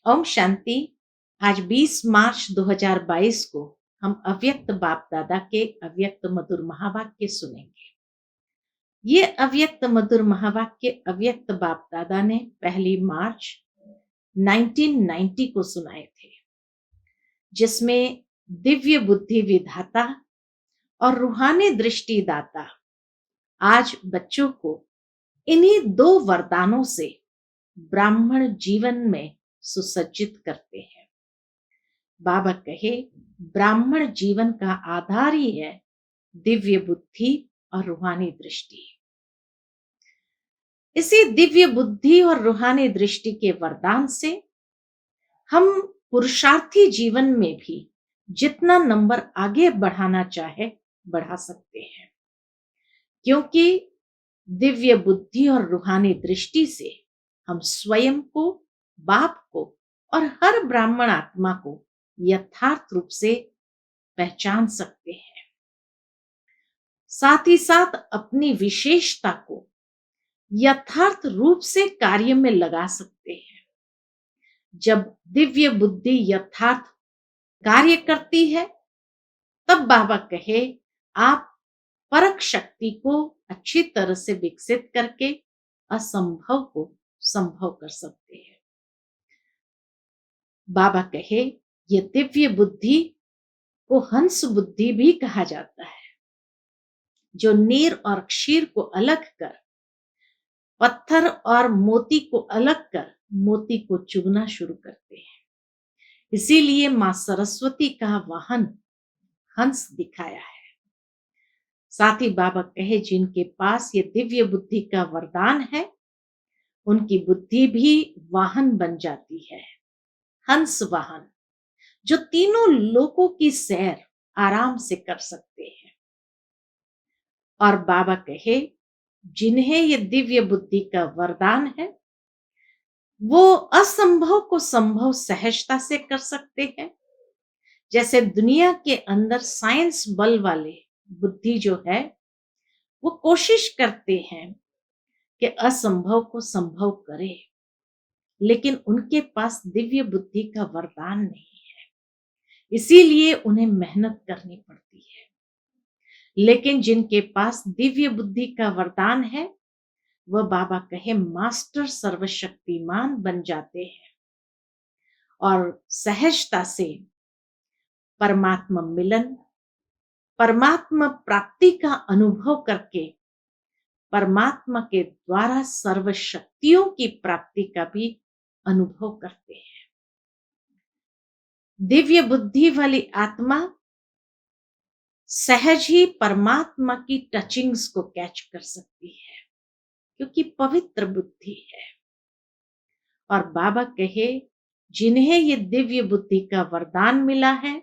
ओम शांति। आज 20 मार्च 2022 को हम अव्यक्त बाप दादा के अव्यक्त मधुर महावाक्य सुनेंगे। ये अव्यक्त मधुर महावाक्य अव्यक्त बाप दादा ने 1 मार्च 1990 को सुनाए थे, जिसमें दिव्य बुद्धि विधाता और रूहानी दृष्टि दाता आज बच्चों को इन्हीं 2 वरदानों से ब्राह्मण जीवन में सुसज्जित करते हैं। बाबा कहे, ब्राह्मण जीवन का आधार ही है दिव्य बुद्धि और रूहानी दृष्टि। इसी दिव्य बुद्धि और रूहानी दृष्टि के वरदान से हम पुरुषार्थी जीवन में भी जितना नंबर आगे बढ़ाना चाहे बढ़ा सकते हैं, क्योंकि दिव्य बुद्धि और रूहानी दृष्टि से हम स्वयं को, बाप को और हर ब्राह्मण आत्मा को यथार्थ रूप से पहचान सकते हैं। साथ ही साथ अपनी विशेषता को यथार्थ रूप से कार्य में लगा सकते हैं। जब दिव्य बुद्धि यथार्थ कार्य करती है, तब बाबा कहे आप परख शक्ति को अच्छी तरह से विकसित करके असंभव को संभव कर सकते हैं। बाबा कहे, ये दिव्य बुद्धि को हंस बुद्धि भी कहा जाता है, जो नीर और क्षीर को अलग कर, पत्थर और मोती को अलग कर मोती को चुगना शुरू करते हैं। इसीलिए मां सरस्वती का वाहन हंस दिखाया है। साथ ही बाबा कहे, जिनके पास ये दिव्य बुद्धि का वरदान है, उनकी बुद्धि भी वाहन बन जाती है, हंस वाहन, जो तीनों लोकों की सैर आराम से कर सकते हैं। और बाबा कहे, जिन्हें ये दिव्य बुद्धि का वरदान है, वो असंभव को संभव सहजता से कर सकते हैं। जैसे दुनिया के अंदर साइंस बल वाले बुद्धि जो है, वो कोशिश करते हैं कि असंभव को संभव करे, लेकिन उनके पास दिव्य बुद्धि का वरदान नहीं है, इसीलिए उन्हें मेहनत करनी पड़ती है। लेकिन जिनके पास दिव्य बुद्धि का वरदान है, वह बाबा कहे मास्टर सर्वशक्तिमान बन जाते हैं और सहजता से परमात्मा मिलन, परमात्मा प्राप्ति का अनुभव करके परमात्मा के द्वारा सर्व शक्तियों की प्राप्ति का भी अनुभव करते हैं। दिव्य बुद्धि वाली आत्मा सहज ही परमात्मा की टचिंग्स को कैच कर सकती है, क्योंकि पवित्र बुद्धि है। और बाबा कहे, जिन्हें ये दिव्य बुद्धि का वरदान मिला है,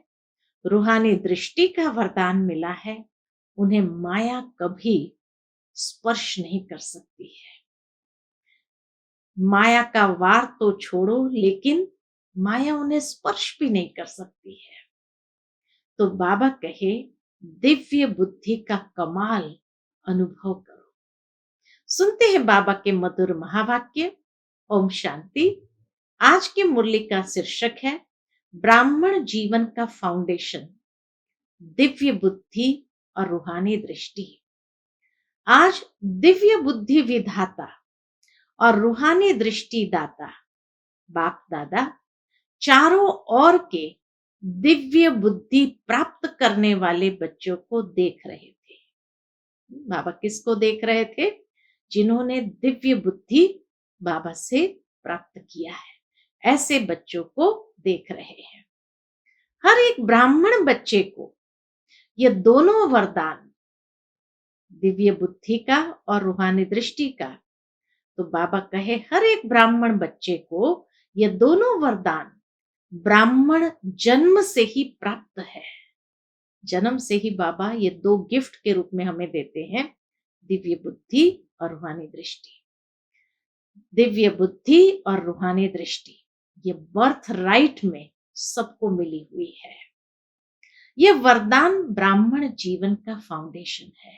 रूहानी दृष्टि का वरदान मिला है, उन्हें माया कभी स्पर्श नहीं कर सकती है। माया का वार तो छोड़ो, लेकिन माया उन्हें स्पर्श भी नहीं कर सकती है। तो बाबा कहे, दिव्य बुद्धि का कमाल अनुभव करो। सुनते हैं बाबा के मधुर महावाक्य। ओम शांति। आज की मुरली का शीर्षक है ब्राह्मण जीवन का फाउंडेशन, दिव्य बुद्धि और रूहानी दृष्टि। आज दिव्य बुद्धि विधाता और रूहानी दृष्टि दाता बाप दादा चारों ओर के दिव्य बुद्धि प्राप्त करने वाले बच्चों को देख रहे थे। बाबा किसको देख रहे थे? जिन्होंने दिव्य बुद्धि बाबा से प्राप्त किया है, ऐसे बच्चों को देख रहे हैं। हर एक ब्राह्मण बच्चे को ये दोनों वरदान, दिव्य बुद्धि का और रूहानी दृष्टि का, तो बाबा कहे हर एक ब्राह्मण बच्चे को ये दोनों वरदान ब्राह्मण जन्म से ही प्राप्त है। जन्म से ही बाबा ये 2 गिफ्ट के रूप में हमें देते हैं, दिव्य बुद्धि और रूहानी दृष्टि। दिव्य बुद्धि और रूहानी दृष्टि ये बर्थ राइट में सबको मिली हुई है। ये वरदान ब्राह्मण जीवन का फाउंडेशन है।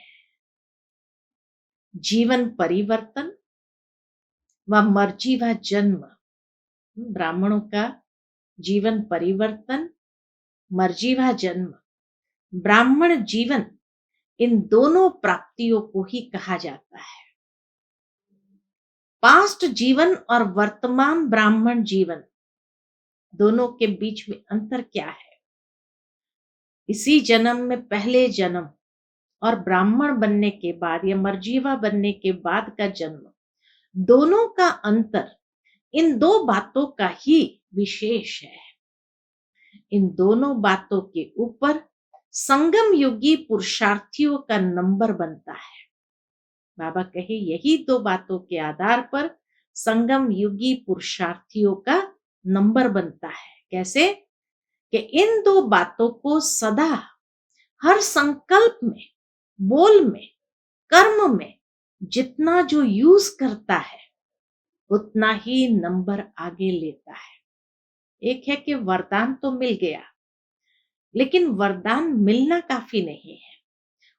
जीवन परिवर्तन व मर्जी व जन्म ब्राह्मणों का जीवन परिवर्तन, मर्जीवा जन्म, ब्राह्मण जीवन, इन दोनों प्राप्तियों को ही कहा जाता है। पास्ट जीवन और वर्तमान ब्राह्मण जीवन, दोनों के बीच में अंतर क्या है? इसी जन्म में पहले जन्म और ब्राह्मण बनने के बाद या मर्जीवा बनने के बाद का जन्म, दोनों का अंतर इन दो बातों का ही विशेष है। इन दोनों बातों के ऊपर संगम युगी पुरुषार्थियों का नंबर बनता है। बाबा कहे यही दो बातों के आधार पर संगम युगी पुरुषार्थियों का नंबर बनता है। कैसे? कि इन दो बातों को सदा हर संकल्प में, बोल में, कर्म में जितना जो यूज करता है उतना ही नंबर आगे लेता है। एक है कि वरदान तो मिल गया, लेकिन वरदान मिलना काफी नहीं है,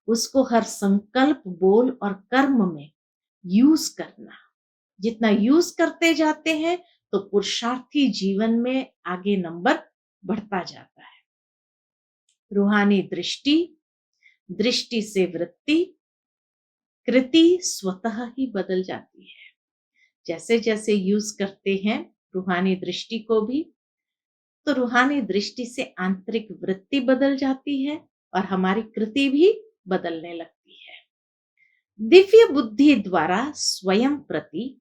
उसको हर संकल्प, बोल और कर्म में यूज करना। जितना यूज करते जाते हैं तो पुरुषार्थी जीवन में आगे नंबर बढ़ता जाता है। रूहानी दृष्टि, दृष्टि से वृत्ति, कृति स्वतः ही बदल जाती है। जैसे जैसे यूज करते हैं रूहानी दृष्टि को भी, तो रूहानी दृष्टि से आंतरिक वृत्ति बदल जाती है और हमारी कृति भी बदलने लगती है। दिव्य बुद्धि द्वारा स्वयं प्रति,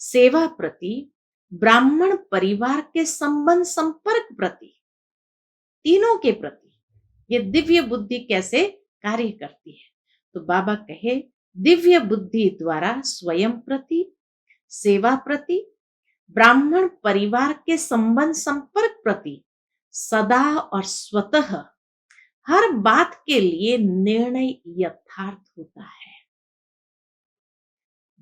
सेवा प्रति, ब्राह्मण परिवार के संबंध संपर्क प्रति, तीनों के प्रति ये दिव्य बुद्धि कैसे कार्य करती है? तो बाबा कहे दिव्य बुद्धि द्वारा स्वयं प्रति, सेवा प्रति, ब्राह्मण परिवार के संबंध संपर्क प्रति सदा और स्वतः हर बात के लिए निर्णय यथार्थ होता है।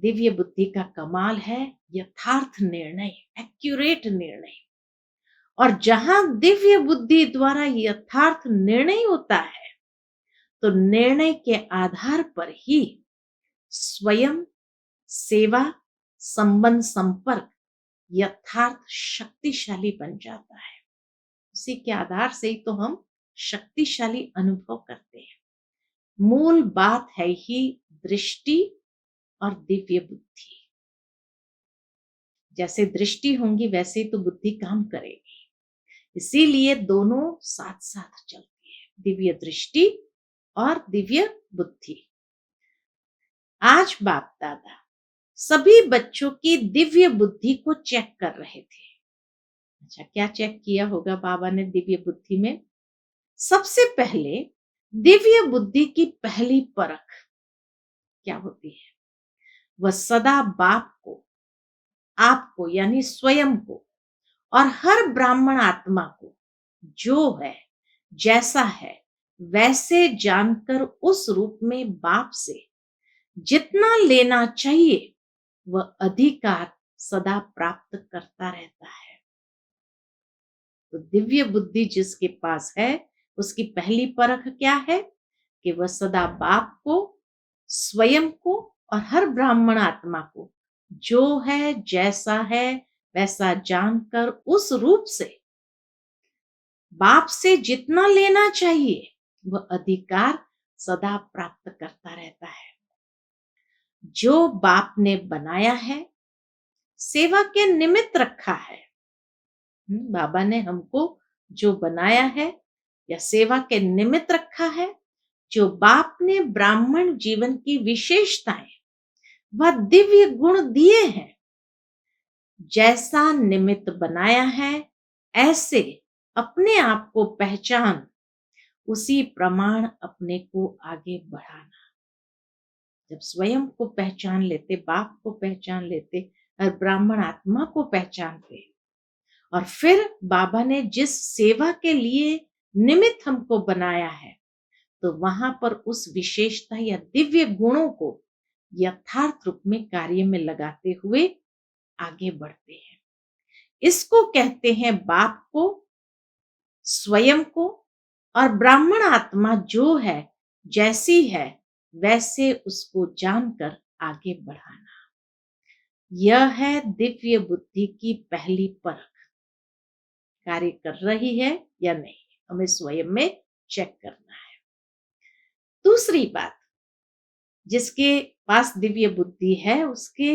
दिव्य बुद्धि का कमाल है यथार्थ निर्णय, एक्यूरेट निर्णय। और जहां दिव्य बुद्धि द्वारा यथार्थ निर्णय होता है तो निर्णय के आधार पर ही स्वयं, सेवा, संबंध संपर्क यथार्थ शक्तिशाली बन जाता है। उसी के आधार से ही तो हम शक्तिशाली अनुभव करते हैं। मूल बात है ही दृष्टि और दिव्य बुद्धि। जैसे दृष्टि होंगी वैसे तो बुद्धि काम करेगी, इसीलिए दोनों साथ साथ चलती है, दिव्य दृष्टि और दिव्य बुद्धि। आज बाप दादा सभी बच्चों की दिव्य बुद्धि को चेक कर रहे थे। अच्छा, क्या चेक किया होगा बाबा ने दिव्य बुद्धि में? सबसे पहले दिव्य बुद्धि की पहली परख क्या होती है? वह सदा बाप को, आपको यानी स्वयं को और हर ब्राह्मण आत्मा को जो है, जैसा है वैसे जानकर उस रूप में बाप से जितना लेना चाहिए वह अधिकार सदा प्राप्त करता रहता है। तो दिव्य बुद्धि जिसके पास है उसकी पहली परख क्या है? कि वह सदा बाप को, स्वयं को और हर ब्राह्मण आत्मा को जो है, जैसा है वैसा जानकर उस रूप से बाप से जितना लेना चाहिए वह अधिकार सदा प्राप्त करता रहता है। जो बाप ने बनाया है, सेवा के निमित्त रखा है, बाबा ने हमको जो बनाया है या सेवा के निमित्त रखा है, जो बाप ने ब्राह्मण जीवन की विशेषताएं वह दिव्य गुण दिए हैं, जैसा निमित्त बनाया है ऐसे अपने आप को पहचान, उसी प्रमाण अपने को आगे बढ़ाना। जब स्वयं को पहचान लेते, बाप को पहचान लेते और ब्राह्मण आत्मा को पहचानते, और फिर बाबा ने जिस सेवा के लिए निमित्त हमको बनाया है तो वहां पर उस विशेषता या दिव्य गुणों को यथार्थ रूप में कार्य में लगाते हुए आगे बढ़ते हैं। इसको कहते हैं बाप को, स्वयं को और ब्राह्मण आत्मा जो है, जैसी है वैसे उसको जानकर आगे बढ़ाना। यह है दिव्य बुद्धि की पहली परख। कार्य कर रही है या नहीं, हमें स्वयं में चेक करना है। दूसरी बात, जिसके पास दिव्य बुद्धि है उसके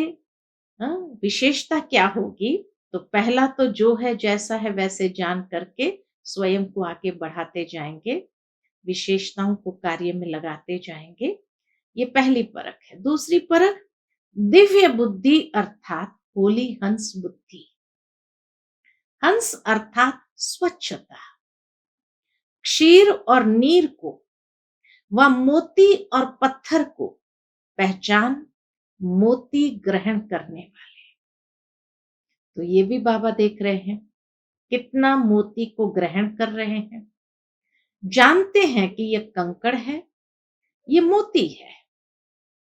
विशेषता क्या होगी? तो पहला तो जो है जैसा है वैसे जान करके स्वयं को आगे बढ़ाते जाएंगे, विशेषताओं को कार्य में लगाते जाएंगे। ये पहली परख है। दूसरी परख, दिव्य बुद्धि अर्थात होली हंस बुद्धि। हंस अर्थात स्वच्छता। क्षीर और नीर को व मोती और पत्थर को पहचान मोती ग्रहण करने वाले। तो ये भी बाबा देख रहे हैं कितना मोती को ग्रहण कर रहे हैं, जानते हैं कि ये कंकड़ है, ये मोती है,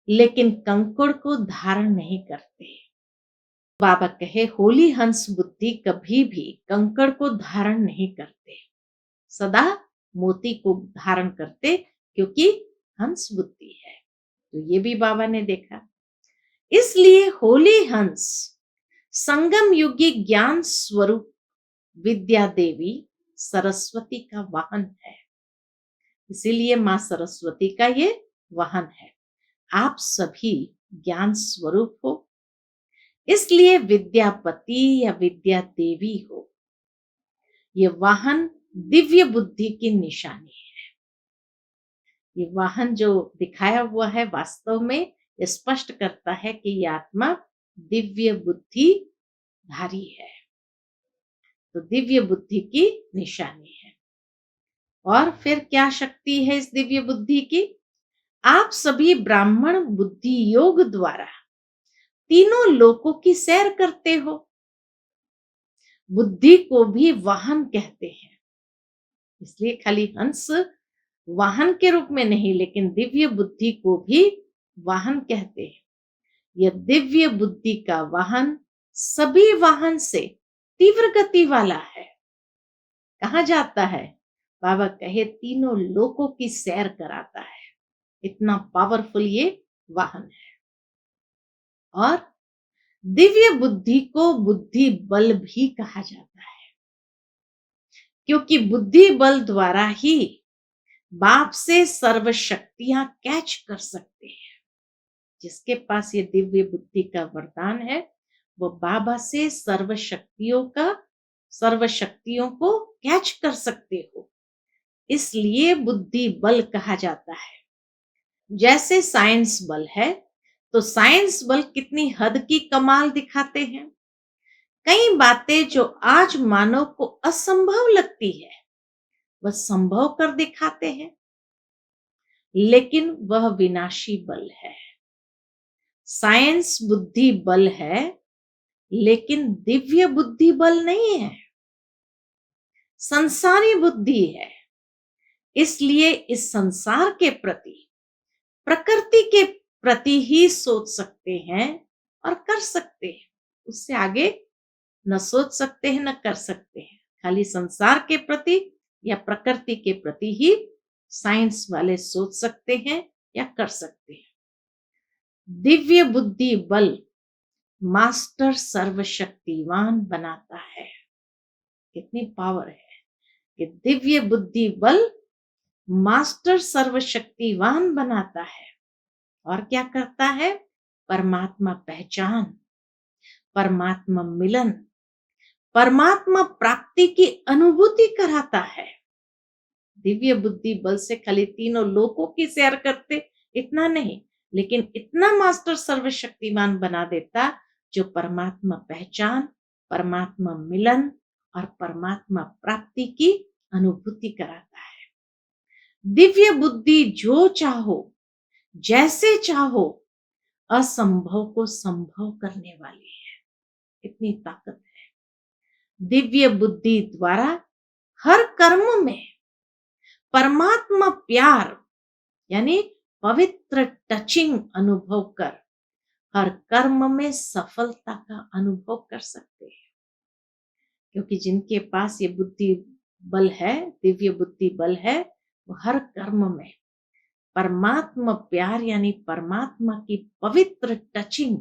लेकिन कंकड़ को धारण नहीं करते। बाबा कहे होली हंस बुद्धि कभी भी कंकड़ को धारण नहीं करते, सदा मोती को धारण करते, क्योंकि हंस बुद्धि है। तो ये भी बाबा ने देखा। इसलिए होली हंस संगम युगी ज्ञान स्वरूप विद्या देवी सरस्वती का वाहन है। इसीलिए मां सरस्वती का ये वाहन है। आप सभी ज्ञान स्वरूप हो, इसलिए विद्यापति या विद्या देवी हो। ये वाहन दिव्य बुद्धि की निशानी है। ये वाहन जो दिखाया हुआ है वास्तव में ये स्पष्ट करता है कि ये आत्मा दिव्य बुद्धि धारी है। तो दिव्य बुद्धि की निशानी है। और फिर क्या शक्ति है इस दिव्य बुद्धि की? आप सभी ब्राह्मण बुद्धि योग द्वारा तीनों लोकों की सैर करते हो। बुद्धि को भी वाहन कहते हैं, इसलिए खाली हंस वाहन के रूप में नहीं, लेकिन दिव्य बुद्धि को भी वाहन कहते हैं। यह दिव्य बुद्धि का वाहन सभी वाहन से तीव्र गति वाला है। कहाँ जाता है? बाबा कहे तीनों लोकों की सैर कराता है। इतना पावरफुल ये वाहन है। और दिव्य बुद्धि को बुद्धि बल भी कहा जाता है, क्योंकि बुद्धि बल द्वारा ही बाप से सर्व शक्तियां कैच कर सकते हैं। जिसके पास ये दिव्य बुद्धि का वरदान है वो बाबा से सर्व शक्तियों को कैच कर सकते हो, इसलिए बुद्धि बल कहा जाता है। जैसे साइंस बल है, तो साइंस बल कितनी हद की कमाल दिखाते हैं। कई बातें जो आज मानव को असंभव लगती है वह संभव कर दिखाते हैं, लेकिन वह विनाशी बल है। साइंस बुद्धि बल है, लेकिन दिव्य बुद्धि बल नहीं है, संसारी बुद्धि है। इसलिए इस संसार के प्रति, प्रकृति के प्रति ही सोच सकते हैं और कर सकते हैं। उससे आगे न सोच सकते हैं न कर सकते हैं। खाली संसार के प्रति या प्रकृति के प्रति ही साइंस वाले सोच सकते हैं या कर सकते हैं। दिव्य बुद्धि बल मास्टर सर्वशक्तिवान बनाता है। कितनी पावर है कि दिव्य बुद्धि बल मास्टर सर्वशक्तिवान बनाता है। और क्या करता है? परमात्मा पहचान, परमात्मा मिलन, परमात्मा प्राप्ति की अनुभूति कराता है। दिव्य बुद्धि बल से खाली तीनों लोकों की सैर करते इतना नहीं, लेकिन इतना मास्टर सर्वशक्तिमान बना देता जो परमात्मा पहचान, परमात्मा मिलन और परमात्मा प्राप्ति की अनुभूति कराता है। दिव्य बुद्धि जो चाहो, जैसे चाहो, असंभव को संभव करने वाली है। इतनी ताकत है। दिव्य बुद्धि द्वारा हर कर्म में परमात्मा प्यार यानी पवित्र टचिंग अनुभव कर हर कर्म में सफलता का अनुभव कर सकते हैं। क्योंकि जिनके पास ये बुद्धि बल है, दिव्य बुद्धि बल है, वो हर कर्म में परमात्मा प्यार यानी परमात्मा की पवित्र टचिंग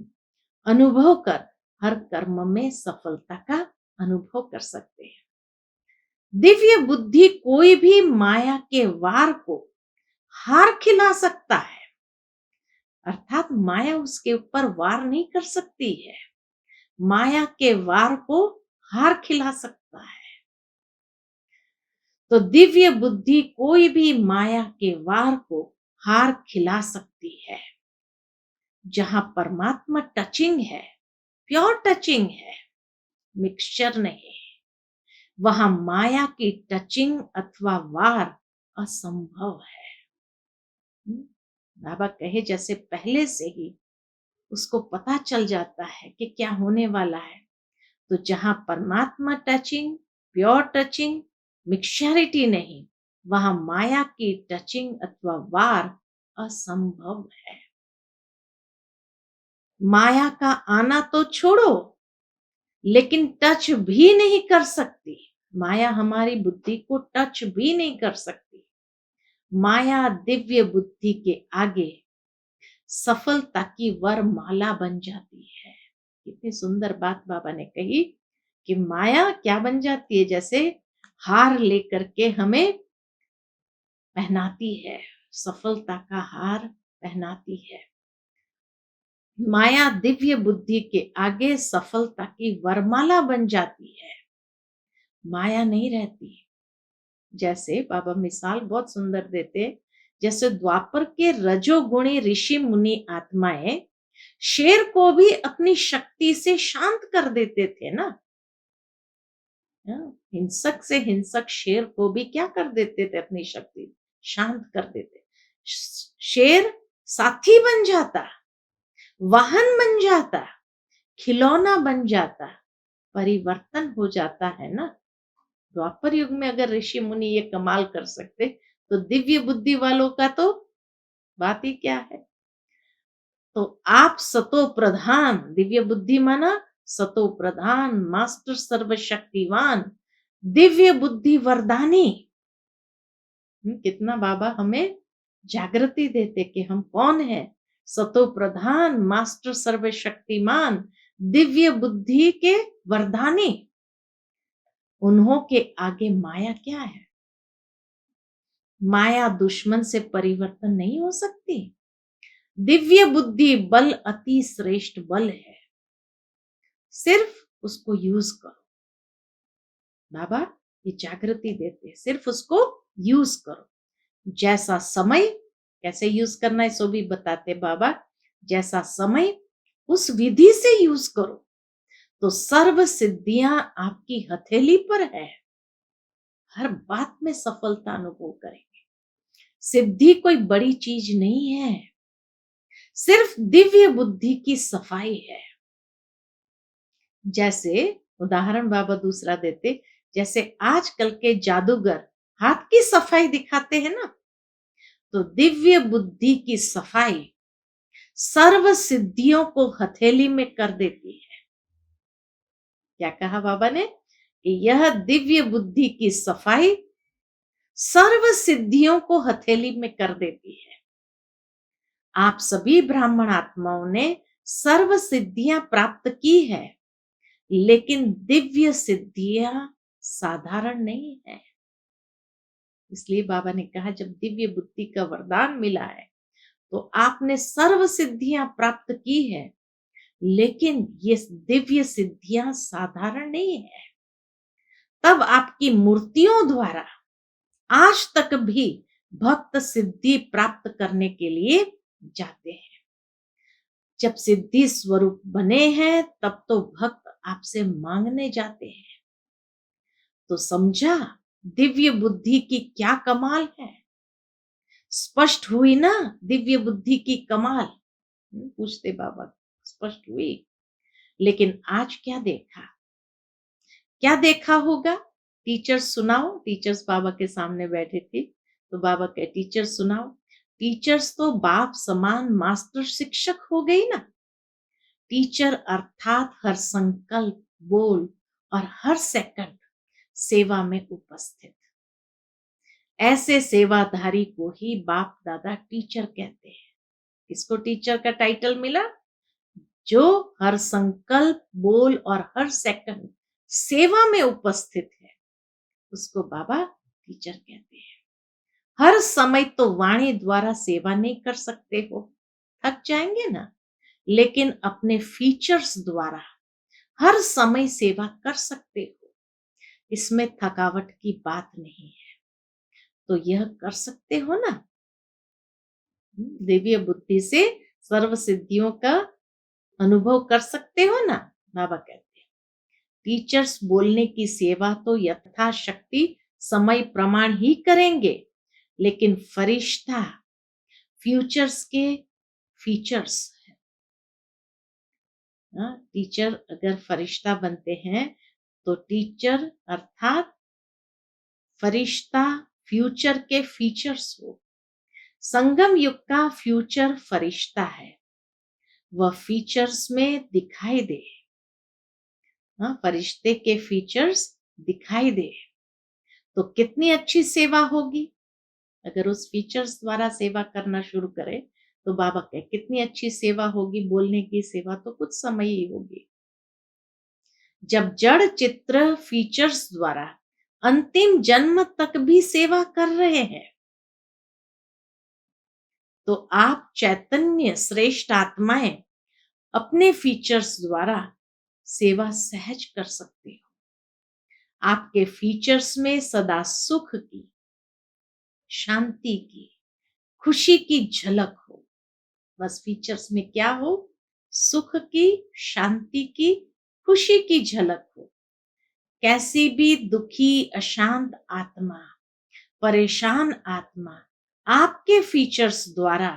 अनुभव कर हर कर्म में सफलता का अनुभव कर सकते हैं। दिव्य बुद्धि कोई भी माया के वार को हार खिला सकता है, अर्थात माया उसके ऊपर वार नहीं कर सकती है, माया के वार को हार खिला सकता है। तो दिव्य बुद्धि कोई भी माया के वार को हार खिला सकती है। जहां परमात्मा टचिंग है, प्योर टचिंग है, मिक्सचर नहीं, वहां माया की टचिंग अथवा वार असंभव है। बाबा कहे जैसे पहले से ही उसको पता चल जाता है कि क्या होने वाला है। तो जहां परमात्मा टचिंग, प्योर टचिंग, मिक्सचरिटी नहीं, वहां माया की टचिंग अथवा वार असंभव है। माया का आना तो छोड़ो, लेकिन टच भी नहीं कर सकती। माया हमारी बुद्धि को टच भी नहीं कर सकती। माया दिव्य बुद्धि के आगे सफलता की वरमाला बन जाती है। कितनी सुंदर बात बाबा ने कही कि माया क्या बन जाती है, जैसे हार लेकर के हमें पहनाती है, सफलता का हार पहनाती है। माया दिव्य बुद्धि के आगे सफलता की वरमाला बन जाती है, माया नहीं रहती। जैसे बाबा मिसाल बहुत सुंदर देते, जैसे द्वापर के रजोगुणी ऋषि मुनि आत्माएं शेर को भी अपनी शक्ति से शांत कर देते थे ना। हिंसक से हिंसक शेर को भी क्या कर देते थे, अपनी शक्ति शांत कर देते। शेर साथी बन जाता, वाहन बन जाता, खिलौना बन जाता, परिवर्तन हो जाता है ना। द्वापर युग में अगर ऋषि मुनि ये कमाल कर सकते, तो दिव्य बुद्धि वालों का तो बात ही क्या है। तो आप सतो प्रधान, दिव्य बुद्धि माना सतो प्रधान, मास्टर सर्वशक्तिवान, दिव्य बुद्धि वरदानी। कितना बाबा हमें जागृति देते कि हम कौन है। सतो प्रधान, मास्टर सर्वशक्तिमान, दिव्य बुद्धि के वरदानी। उन्हों के आगे माया क्या है। माया दुश्मन से परिवर्तन नहीं हो सकती। दिव्य बुद्धि बल अति श्रेष्ठ बल है, सिर्फ उसको यूज करो। बाबा ये जागृति देते, सिर्फ उसको यूज करो। जैसा समय कैसे यूज करना है सो भी बताते बाबा। जैसा समय उस विधि से यूज करो तो सर्व सिद्धियां आपकी हथेली पर है। हर बात में सफलता अनुभव करेंगे। सिद्धि कोई बड़ी चीज नहीं है, सिर्फ दिव्य बुद्धि की सफाई है। जैसे उदाहरण बाबा दूसरा देते, जैसे आजकल के जादूगर हाथ की सफाई दिखाते हैं ना, तो दिव्य बुद्धि की सफाई सर्व सिद्धियों को हथेली में कर देती है। क्या कहा बाबा ने कि यह दिव्य बुद्धि की सफाई सर्व सिद्धियों को हथेली में कर देती है। आप सभी ब्राह्मण आत्माओं ने सर्व सिद्धियां प्राप्त की है, लेकिन दिव्य सिद्धियां साधारण नहीं है। इसलिए बाबा ने कहा जब दिव्य बुद्धि का वरदान मिला है तो आपने सर्व सिद्धियां प्राप्त की है, लेकिन ये दिव्य सिद्धियां साधारण नहीं है। तब आपकी मूर्तियों द्वारा आज तक भी भक्त सिद्धि प्राप्त करने के लिए जाते हैं। जब सिद्धि स्वरूप बने हैं तब तो भक्त आपसे मांगने जाते हैं। तो समझा दिव्य बुद्धि की क्या कमाल है। स्पष्ट हुई ना दिव्य बुद्धि की कमाल। पूछते बाबा स्पष्ट हुई, लेकिन आज क्या देखा, क्या देखा होगा। टीचर्स सुनाओ। टीचर्स बाबा के सामने बैठे थे तो बाबा के टीचर्स सुनाओ। टीचर्स तो बाप समान मास्टर शिक्षक हो गई ना। टीचर अर्थात हर संकल्प, बोल और हर सेकंड सेवा में उपस्थित। ऐसे सेवाधारी को ही बाप दादा टीचर कहते हैं। किसको टीचर का टाइटल मिला? जो हर संकल्प, बोल और हर सेकंड सेवा में उपस्थित है, उसको बाबा टीचर कहते हैं। हर समय तो वाणी द्वारा सेवा नहीं कर सकते हो, थक जाएंगे ना, लेकिन अपने फीचर्स द्वारा हर समय सेवा कर सकते हो। इसमें थकावट की बात नहीं है, तो यह कर सकते हो ना। दिव्य बुद्धि से सर्व सिद्धियों का अनुभव कर सकते हो ना, बाबा कहते हैं। टीचर्स बोलने की सेवा तो यथाशक्ति समय प्रमाण ही करेंगे, लेकिन फरिश्ता फ्यूचर्स के फीचर्स, टीचर अगर फरिश्ता बनते हैं तो टीचर अर्थात फरिश्ता फ्यूचर के फीचर्स हो। संगम युग का फ्यूचर फरिश्ता है, वह फीचर्स में दिखाई दे। फरिश्ते के फीचर्स दिखाई दे तो कितनी अच्छी सेवा होगी। अगर उस फीचर्स द्वारा सेवा करना शुरू करे तो बाबा कहे कितनी अच्छी सेवा होगी। बोलने की सेवा तो कुछ समय ही होगी। जब जड़ चित्र फीचर्स द्वारा अंतिम जन्म तक भी सेवा कर रहे हैं, तो आप चैतन्य श्रेष्ठ आत्माएं अपने फीचर्स द्वारा सेवा सहज कर सकते हो। आपके फीचर्स में सदा सुख की, शांति की, खुशी की झलक हो। बस फीचर्स में क्या हो? सुख की, शांति की, खुशी की झलक हो। कैसी भी दुखी, अशांत आत्मा, परेशान आत्मा आपके फीचर्स द्वारा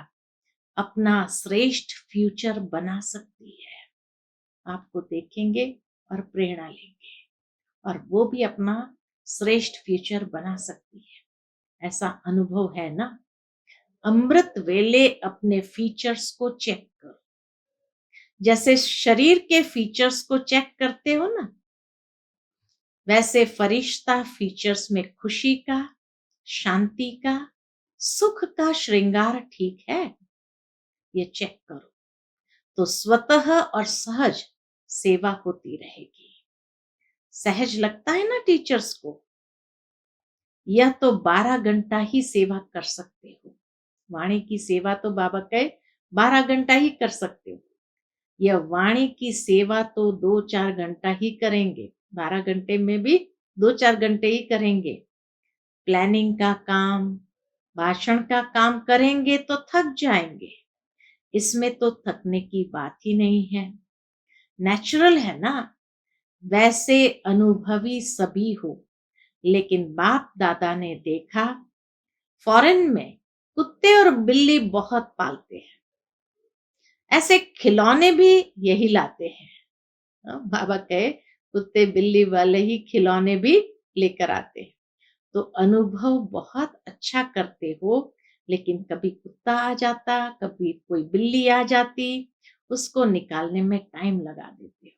अपना श्रेष्ठ फ्यूचर बना सकती है। आपको देखेंगे और प्रेरणा लेंगे और वो भी अपना श्रेष्ठ फ्यूचर बना सकती है। ऐसा अनुभव है ना। अमृत वेले अपने फीचर्स को चेक करो, जैसे शरीर के फीचर्स को चेक करते हो ना, वैसे फरिश्ता फीचर्स में खुशी का, शांति का, सुख का श्रृंगार ठीक है, ये चेक करो तो स्वतः और सहज सेवा होती रहेगी। सहज लगता है ना टीचर्स को। यह तो 12 घंटा ही सेवा कर सकते हो। वाणी की सेवा तो बाबा कहे 12 घंटा ही कर सकते हो। यह वाणी की सेवा तो 2-4 घंटा ही करेंगे। 12 घंटे में भी 2-4 घंटे ही करेंगे। प्लानिंग का काम, भाषण का काम करेंगे तो थक जाएंगे। इसमें तो थकने की बात ही नहीं है, नेचुरल है ना। वैसे अनुभवी सभी हो, लेकिन बाप दादा ने देखा फॉरेन में कुत्ते और बिल्ली बहुत पालते हैं, ऐसे खिलौने भी यही लाते हैं। बाबा कहे कुत्ते बिल्ली वाले ही खिलौने भी लेकर आते हैं। तो अनुभव बहुत अच्छा करते हो, लेकिन कभी कुत्ता आ जाता, कभी कोई बिल्ली आ जाती, उसको निकालने में टाइम लगा देते हो।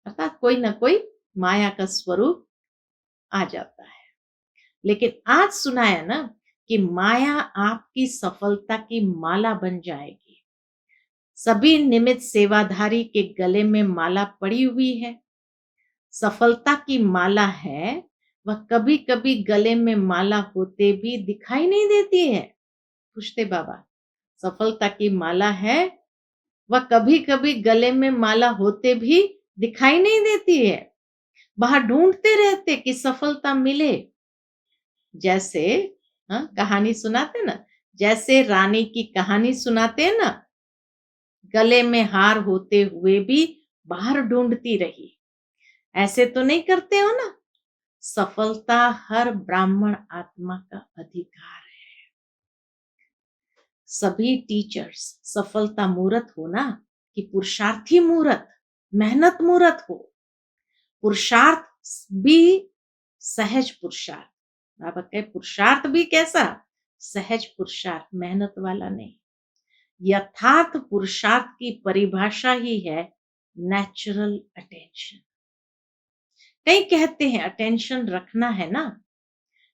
अर्थात कोई ना कोई माया का स्वरूप आ जाता है। लेकिन आज सुनाया ना कि माया आपकी सफलता की माला बन जाएगी। सभी निमित्त सेवाधारी के गले में माला पड़ी हुई है, सफलता की माला है। वह कभी कभी गले में माला होते भी दिखाई नहीं देती है। पूछते बाबा, सफलता की माला है, वह कभी कभी गले में माला होते भी दिखाई नहीं देती है। बाहर ढूंढते रहते कि सफलता मिले। जैसे कहानी सुनाते ना, जैसे रानी की कहानी सुनाते हैं ना, गले में हार होते हुए भी बाहर ढूंढती रही। ऐसे तो नहीं करते हो ना। सफलता हर ब्राह्मण आत्मा का अधिकार है। सभी टीचर्स सफलता मूर्त हो ना, कि पुरुषार्थी मूर्त, मेहनत मूर्त हो। पुरुषार्थ भी सहज पुरुषार्थ, बाबा कहे पुरुषार्थ भी कैसा? सहज पुरुषार्थ, मेहनत वाला नहीं। यथार्थ पुरुषार्थ की परिभाषा ही है नेचुरल अटेंशन। कई कहते हैं अटेंशन रखना है ना,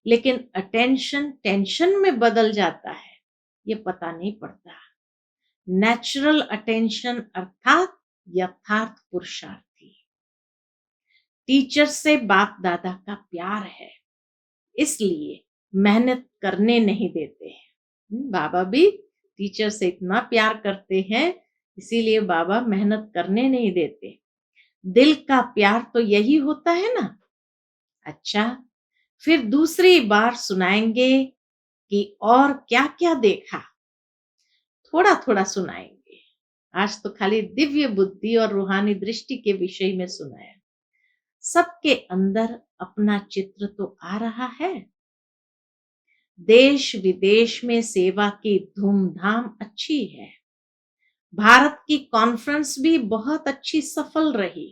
लेकिन अटेंशन टेंशन में बदल जाता है, ये पता नहीं पड़ता। नेचुरल अटेंशन अर्थात यथार्थ पुरुषार्थी। टीचर से बाप दादा का प्यार है, इसलिए मेहनत करने नहीं देते हैं। बाबा भी टीचर से इतना प्यार करते हैं, इसीलिए बाबा मेहनत करने नहीं देते। दिल का प्यार तो यही होता है ना। अच्छा, फिर दूसरी बार सुनाएंगे कि और क्या क्या देखा, थोड़ा थोड़ा सुनाएंगे। आज तो खाली दिव्य बुद्धि और रूहानी दृष्टि के विषय में सुनाया। सबके अंदर अपना चित्र तो आ रहा है। देश विदेश में सेवा की धूमधाम अच्छी है। भारत की कॉन्फ्रेंस भी बहुत अच्छी सफल रही।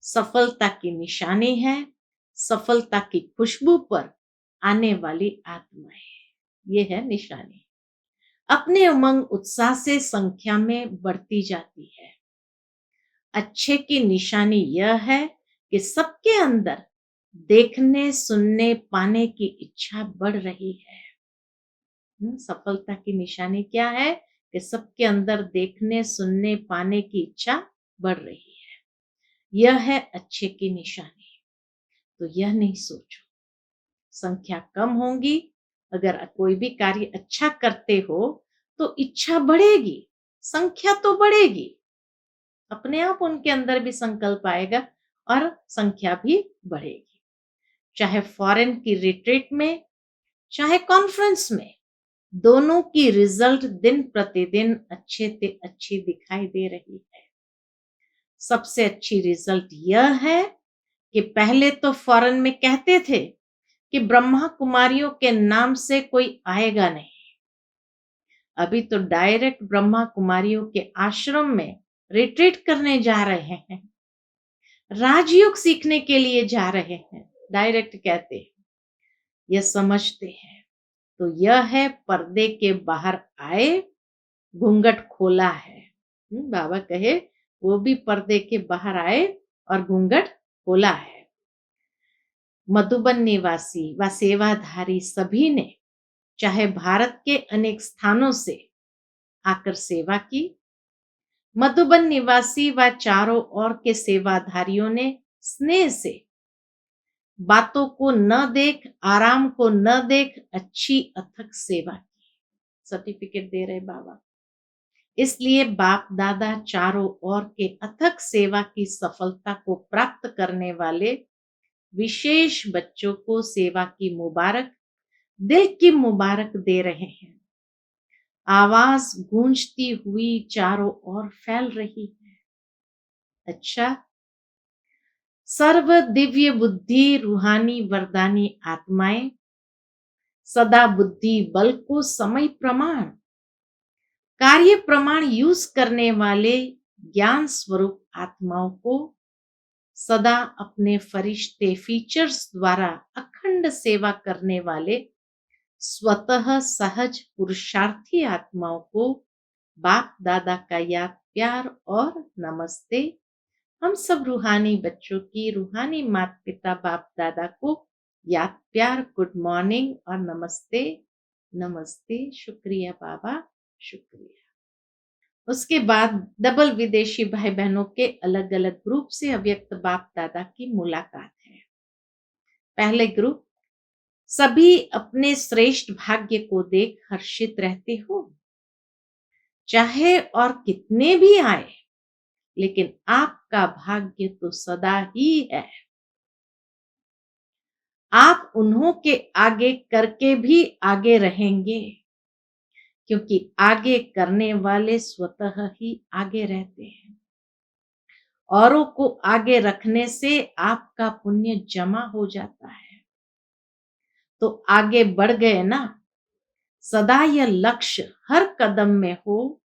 सफलता की निशानी है सफलता की खुशबू पर आने वाली आत्माएं। ये है निशानी। अपने उमंग उत्साह से संख्या में बढ़ती जाती है। अच्छे की निशानी यह है कि सबके अंदर देखने सुनने पाने की इच्छा बढ़ रही है। सफलता की निशानी क्या है कि सबके अंदर देखने सुनने पाने की इच्छा बढ़ रही है। यह है अच्छे की निशानी। तो यह नहीं सोचो संख्या कम होगी। अगर कोई भी कार्य अच्छा करते हो तो इच्छा बढ़ेगी, संख्या तो बढ़ेगी। अपने आप उनके अंदर भी संकल्प आएगा और संख्या भी बढ़ेगी। चाहे फॉरेन की रिट्रीट में, चाहे कॉन्फ्रेंस में, दोनों की रिजल्ट दिन प्रतिदिन अच्छे से अच्छी दिखाई दे रही है। सबसे अच्छी रिजल्ट यह है कि पहले तो फॉरेन में कहते थे कि ब्रह्मा कुमारियों के नाम से कोई आएगा नहीं। अभी तो डायरेक्ट ब्रह्मा कुमारियों के आश्रम में रिट्रीट करने जा रहे हैं, राजयोग सीखने के लिए जा रहे हैं। डायरेक्ट कहते हैं, यह समझते हैं। तो यह है पर्दे के बाहर आए, घूंघट खोला है। बाबा कहे वो भी पर्दे के बाहर आए और घूंघट खोला है। मधुबन निवासी व सेवाधारी सभी ने चाहे भारत के अनेक स्थानों से आकर सेवा की। मधुबन निवासी व चारों ओर के सेवाधारियों ने स्नेह से बातों को न देख, आराम को न देख, अच्छी अथक सेवा की। सर्टिफिकेट दे रहे बाबा। इसलिए बाप दादा चारों ओर के अथक सेवा की सफलता को प्राप्त करने वाले विशेष बच्चों को सेवा की मुबारक, दिल की मुबारक दे रहे हैं। आवाज गूंजती हुई चारों ओर फैल रही है। अच्छा, सर्व दिव्य बुद्धि रूहानी वरदानी आत्माएं सदा बुद्धि बल को समय प्रमाण, कार्य प्रमाण यूज करने वाले ज्ञान स्वरूप आत्माओं को सदा अपने फरिश्ते फीचर्स द्वारा अखंड सेवा करने वाले स्वतः सहज पुरुषार्थी आत्माओं को बाप दादा का याद प्यार और नमस्ते। हम सब रूहानी बच्चों की रूहानी माता पिता बाप दादा को याद प्यार गुड मॉर्निंग और नमस्ते। नमस्ते, शुक्रिया बाबा, शुक्रिया। उसके बाद डबल विदेशी भाई बहनों के अलग अलग ग्रुप से अव्यक्त बाप दादा की मुलाकात है। पहले ग्रुप, सभी अपने श्रेष्ठ भाग्य को देख हर्षित रहते हो। चाहे और कितने भी आए, लेकिन आपका भाग्य तो सदा ही है। आप उन्हों के आगे करके भी आगे रहेंगे, क्योंकि आगे करने वाले स्वतः ही आगे रहते हैं। औरों को आगे रखने से आपका पुण्य जमा हो जाता है। तो आगे बढ़ गए ना। सदा यह लक्ष्य हर कदम में हो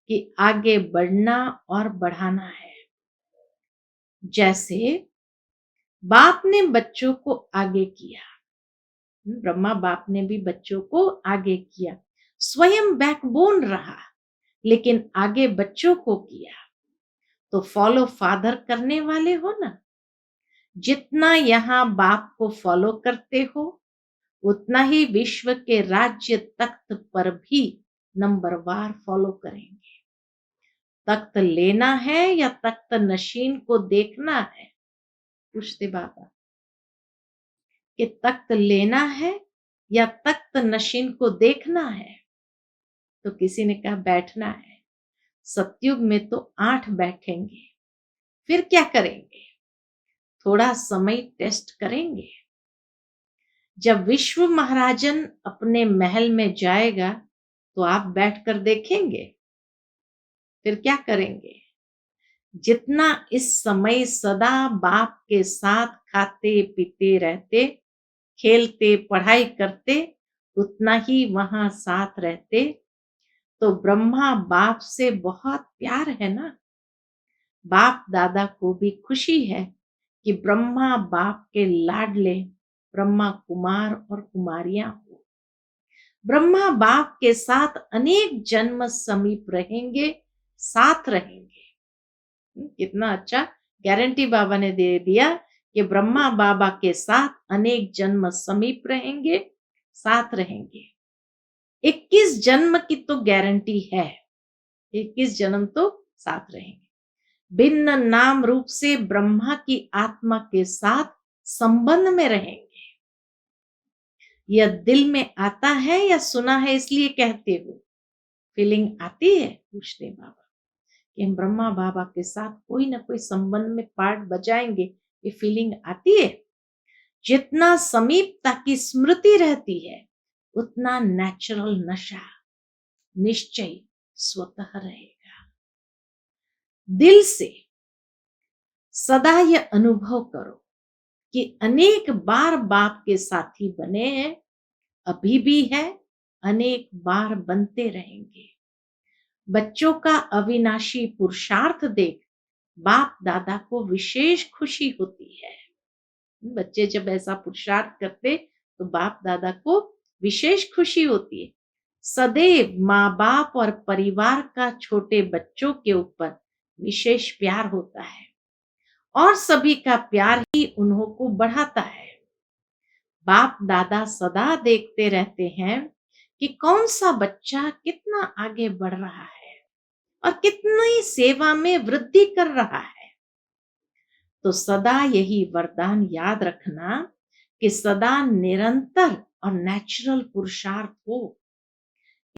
कि आगे बढ़ना और बढ़ाना है। जैसे बाप ने बच्चों को आगे किया, ब्रह्मा बाप ने भी बच्चों को आगे किया, स्वयं बैकबोन रहा, लेकिन आगे बच्चों को किया। तो फॉलो फादर करने वाले हो ना। जितना यहाँ बाप को फॉलो करते हो, उतना ही विश्व के राज्य तख्त पर भी नंबरवार फॉलो करेंगे। तख्त लेना है या तख्त नशीन को देखना है, पूछते बाबा कि तख्त लेना है या तख्त नशीन को देखना है? तो किसी ने कहा बैठना है। सतयुग में तो 8 बैठेंगे, फिर क्या करेंगे? थोड़ा समय टेस्ट करेंगे। जब विश्व महाराजन अपने महल में जाएगा तो आप बैठकर देखेंगे, फिर क्या करेंगे? जितना इस समय सदा बाप के साथ खाते पीते रहते, खेलते पढ़ाई करते, उतना ही वहां साथ रहते, तो ब्रह्मा बाप से बहुत प्यार है ना। बाप दादा को भी खुशी है कि ब्रह्मा बाप के लाडले ब्रह्मा कुमार और कुमारियां हो। ब्रह्मा बाप के साथ अनेक जन्म समीप रहेंगे, साथ रहेंगे। कितना अच्छा गारंटी बाबा ने दे दिया कि ब्रह्मा बाबा के साथ अनेक जन्म समीप रहेंगे, साथ रहेंगे। 21 जन्म की तो गारंटी है, 21 जन्म तो साथ रहेंगे। भिन्न नाम रूप से ब्रह्मा की आत्मा के साथ संबंध में रहेंगे। यह दिल में आता है या सुना है इसलिए कहते हो? फीलिंग आती है? पूछते बाबा कि हम ब्रह्मा बाबा के साथ कोई ना कोई संबंध में पार्ट बजाएंगे, ये फीलिंग आती है? जितना समीपता की स्मृति रहती है उतना नेचुरल नशा निश्चय स्वतः रहेगा। दिल से सदा यह अनुभव करो कि अनेक बार बाप के साथी बने हैं, अभी भी है, अनेक बार बनते रहेंगे। बच्चों का अविनाशी पुरुषार्थ देख बाप दादा को विशेष खुशी होती है। बच्चे जब ऐसा पुरुषार्थ करते तो बाप दादा को विशेष खुशी होती है। सदैव माँ बाप और परिवार का छोटे बच्चों के ऊपर विशेष प्यार होता है और सभी का प्यार ही उन्हों को बढ़ाता है। बाप दादा सदा देखते रहते हैं कि कौन सा बच्चा कितना आगे बढ़ रहा है और कितनी सेवा में वृद्धि कर रहा है। तो सदा यही वरदान याद रखना कि सदा निरंतर और नेचुरल पुरुषार्थ हो।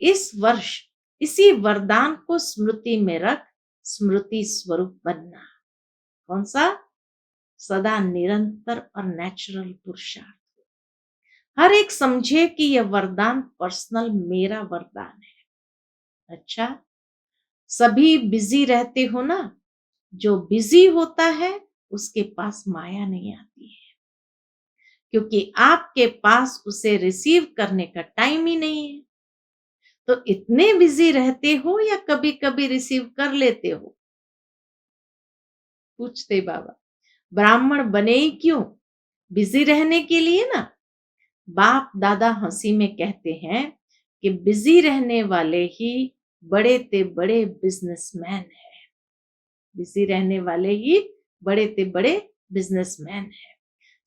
इस वर्ष इसी वरदान को स्मृति में रख स्मृति स्वरूप बनना। कौन सा? सदा निरंतर और नेचुरल पुरुषार्थ। हर एक समझे कि यह वरदान पर्सनल मेरा वरदान है। अच्छा, सभी बिजी रहते हो ना, जो बिजी होता है उसके पास माया नहीं आती है, क्योंकि आपके पास उसे रिसीव करने का टाइम ही नहीं है। तो इतने बिजी रहते हो या कभी कभी रिसीव कर लेते हो? पूछते बाबा। ब्राह्मण बने ही क्यों? बिजी रहने के लिए ना। बाप दादा हंसी में कहते हैं कि बिजी रहने वाले ही बड़े ते बड़े बिजनेसमैन हैं। बिजी रहने वाले ही बड़े ते बड़े बिजनेसमैन हैं।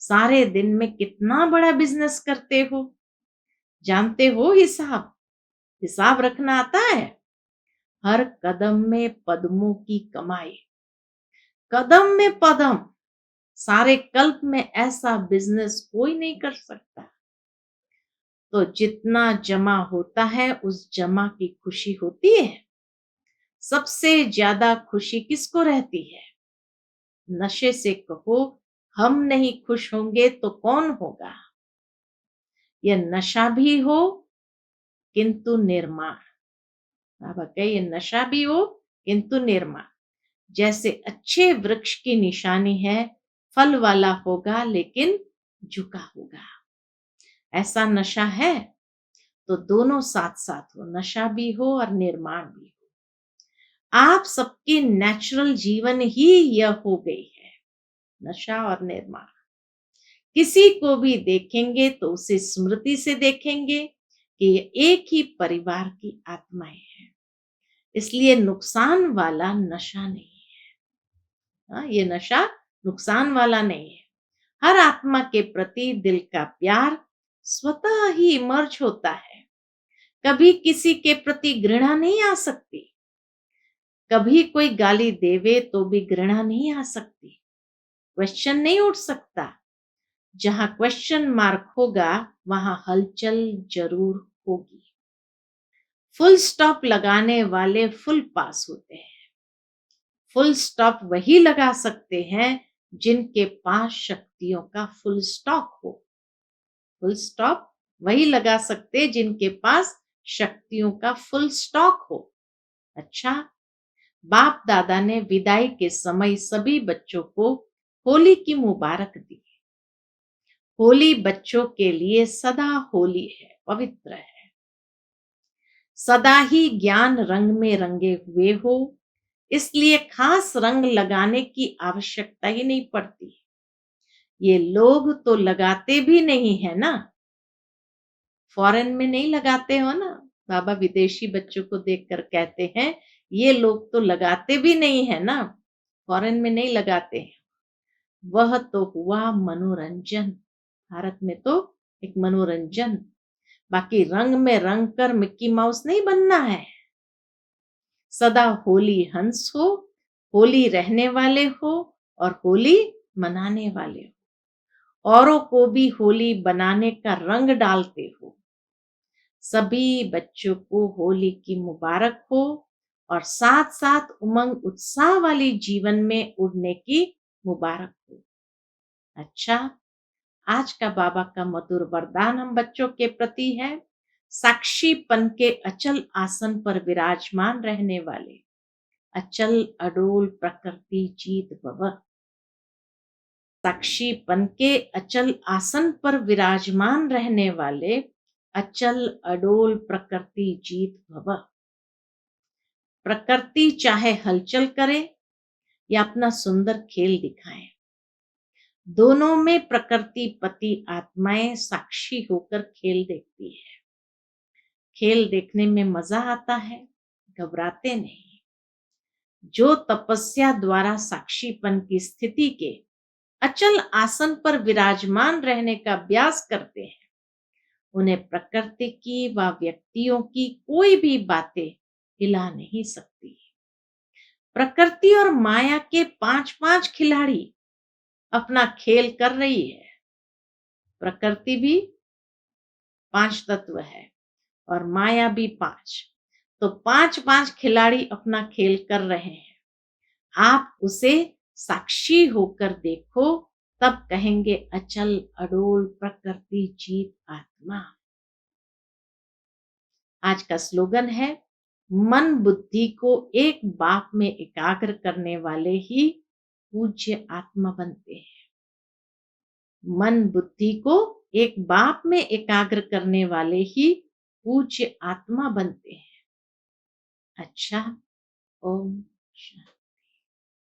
सारे दिन में कितना बड़ा बिजनेस करते हो? जानते हो हिसाब? हिसाब रखना आता है? हर कदम में पद्मों की कमाई, कदम में पदम। सारे कल्प में ऐसा बिजनेस कोई नहीं कर सकता। तो जितना जमा होता है उस जमा की खुशी होती है। सबसे ज्यादा खुशी किसको रहती है? नशे से कहो हम नहीं खुश होंगे तो कौन होगा? यह नशा भी हो किंतु निर्माण। बाबा कहे ये नशा भी हो किंतु निर्माण। जैसे अच्छे वृक्ष की निशानी है, फल वाला होगा लेकिन झुका होगा। ऐसा नशा है तो दोनों साथ साथ हो, नशा भी हो और निर्माण भी हो। आप सबकी नेचुरल जीवन ही यह हो गई है, नशा और निर्माण। किसी को भी देखेंगे तो उसे स्मृति से देखेंगे कि ये एक ही परिवार की आत्माएं हैं। इसलिए नुकसान वाला नशा नहीं है। ये नशा नुकसान वाला नहीं है। हर आत्मा के प्रति दिल का प्यार स्वतः ही इमर्ज होता है। कभी किसी के प्रति घृणा नहीं आ सकती, कभी कोई गाली देवे तो भी घृणा नहीं आ सकती। क्वेश्चन नहीं उठ सकता। जहां क्वेश्चन मार्क होगा वहां हलचल जरूर होगी। फुल स्टॉप लगाने वाले फुल पास होते हैं। फुल स्टॉप वही लगा सकते हैं जिनके पास शक्तियों का फुल स्टॉक हो। फुल स्टॉप वही लगा सकते जिनके पास शक्तियों का फुल स्टॉक हो। अच्छा, बाप दादा ने विदाई के समय सभी बच्चों को होली की मुबारक दी। होली बच्चों के लिए सदा होली है, पवित्र है। सदा ही ज्ञान रंग में रंगे हुए हो, इसलिए खास रंग लगाने की आवश्यकता ही नहीं पड़ती। ये लोग तो लगाते भी नहीं है ना। फॉरेन में नहीं लगाते हो ना। बाबा विदेशी बच्चों को देखकर कहते हैं ये लोग तो लगाते भी नहीं है ना, फॉरेन में नहीं लगाते हैं। वह तो हुआ मनोरंजन। भारत में तो एक मनोरंजन, बाकी रंग में रंग कर मिक्की माउस नहीं बनना है। सदा होली हंस हो, होली रहने वाले हो और होली मनाने वाले हो। औरों को भी होली बनाने का रंग डालते हो। सभी बच्चों को होली की मुबारक हो और साथ साथ उमंग उत्साह वाली जीवन में उड़ने की मुबारक हो। अच्छा, आज का बाबा का मधुर वरदान हम बच्चों के प्रति है। साक्षीपन के अचल आसन पर विराजमान रहने वाले अचल अडोल प्रकृति जीत भव। साक्षीपन के अचल आसन पर विराजमान रहने वाले अचल अडोल प्रकृति जीत भव। प्रकृति चाहे हलचल करे या अपना सुंदर खेल दिखाए, दोनों में प्रकृति पति आत्माएं साक्षी होकर खेल देखती है। खेल देखने में मजा आता है, घबराते नहीं। जो तपस्या द्वारा साक्षीपन की स्थिति के अचल आसन पर विराजमान रहने का अभ्यास करते हैं, उन्हें प्रकृति की व व्यक्तियों की कोई भी बातें हिला नहीं सकती। प्रकृति और माया के 5-5 खिलाड़ी अपना खेल कर रही है। प्रकृति भी 5 तत्व है और माया भी 5, तो 5-5 खिलाड़ी अपना खेल कर रहे हैं। आप उसे साक्षी होकर देखो, तब कहेंगे अचल अडोल प्रकृति जीत आत्मा। आज का स्लोगन है, मन बुद्धि को एक बाप में एकाग्र करने वाले ही पूज्य आत्मा बनते हैं। मन बुद्धि को एक बाप में एकाग्र करने वाले ही पूज्य आत्मा बनते हैं। अच्छा, ओम शांति।